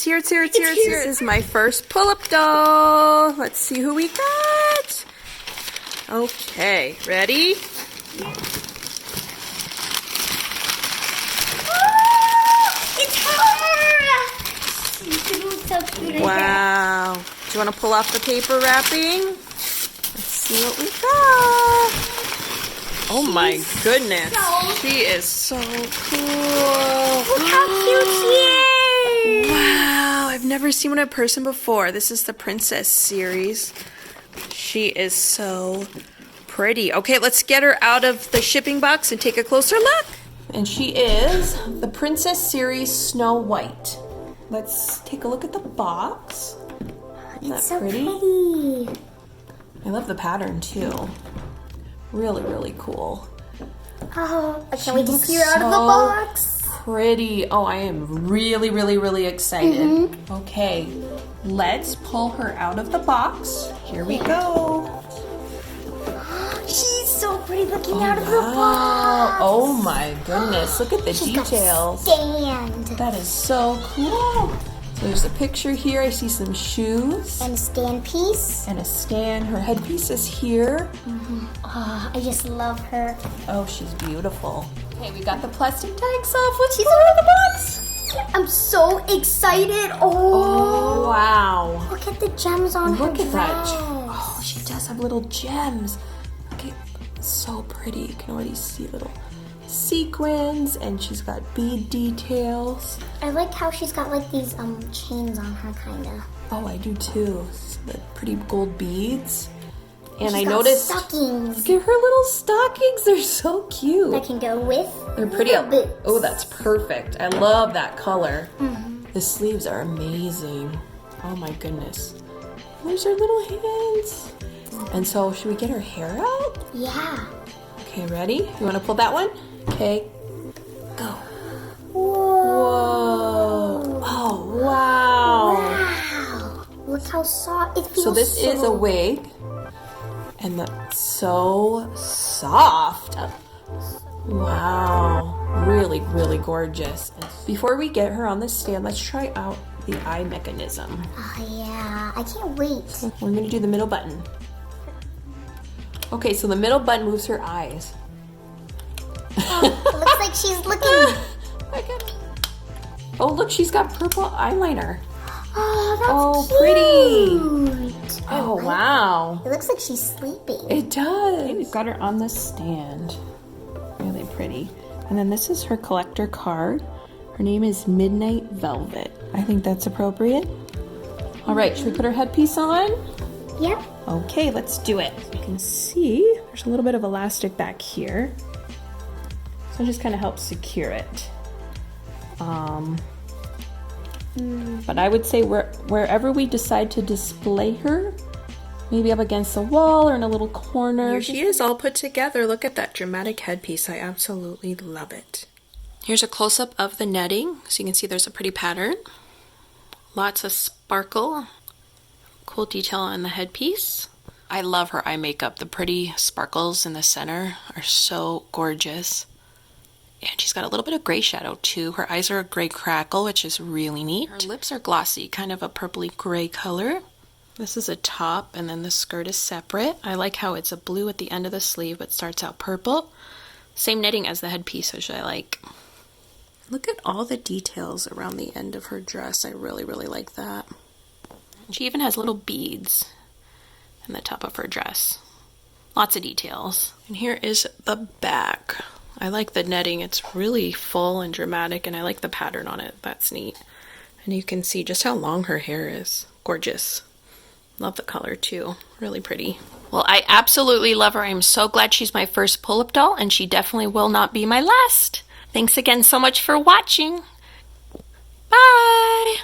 It's here. This is my first pull-up doll. Let's see who we got. Okay, ready? It's her! So cute. Wow. Do you want to pull off the paper wrapping? Let's see what we got. Oh my goodness. She is so cool. Look how cute she is. Wow, I've never seen one in person before. This is the Princess series. She is so pretty. Okay, let's get her out of the shipping box and take a closer look. And she is the Princess series Snow White. Let's take a look at the box. Isn't that So pretty? I love the pattern too. Really, really cool. Oh, I can't wait to see her out of the box. Pretty. Oh, I am really, really, really excited. Okay, let's pull her out of the box. Here we go. She's so pretty looking out of the box. Oh my goodness, look at the details. Stand. That is so cool. So there's a picture here. I see some shoes. And a stand piece. And a stand. Her headpiece is here. Oh, I just love her. Oh, she's beautiful. Okay, we got the plastic tags off. Let's pull her in the box. I'm so excited. Oh, wow. Look at the gems on her Look at that. dress. Oh, she does have little gems. Okay, so pretty. You can already see little sequins, and she's got bead details. I like how she's got like these chains on her, kind of. Oh, I do too. The pretty gold beads. And I She's got noticed, stockings look at her little stockings. They're so cute. that can go with. They're pretty. the boots. Oh, that's perfect. I love that color. The sleeves are amazing. Oh my goodness. There's her little hands. And so, should we get her hair out? Yeah. Okay, ready? You want to pull that one? Okay, go. Whoa. Oh, wow. Wow. Look how soft it feels. So this is a wig. And that's so soft. Wow. Really, really gorgeous. Before we get her on the stand, let's try out the eye mechanism. Oh, yeah. I can't wait. We're going to do the middle button. Okay, so the middle button moves her eyes. Oh, it looks like she's looking. Oh, look, she's got purple eyeliner. Oh, that's pretty. I Oh, like wow. It looks like she's sleeping. It does. Okay, we've got her on the stand. Really pretty. And then this is her collector card. Her name is Midnight Velvet. I think that's appropriate. All right, should we put her headpiece on? Yep. Okay, let's do it. You can see there's a little bit of elastic back here. So it just kind of helps secure it. But I would say wherever we decide to display her, maybe up against the wall or in a little corner. Here she is all put together. Look at that dramatic headpiece. I absolutely love it. Here's a close-up of the netting. So you can see there's a pretty pattern. Lots of sparkle. Cool detail on the headpiece. I love her eye makeup. The pretty sparkles in the center are so gorgeous. And she's got a little bit of gray shadow too. Her eyes are a gray crackle, which is really neat. Her lips are glossy, kind of a purpley gray color. This is a top, and then the skirt is separate. I like how it's a blue at the end of the sleeve, but starts out purple. Same knitting as the headpiece, which I like. Look at all the details around the end of her dress. I really, really like that. She even has little beads in the top of her dress. Lots of details. And here is the back. I like the netting. It's really full and dramatic, and I like the pattern on it. That's neat. And you can see just how long her hair is. Gorgeous. Love the color too. Really pretty. Well, I absolutely love her. I'm so glad she's my first pull-up doll, and she definitely will not be my last. Thanks again so much for watching. Bye!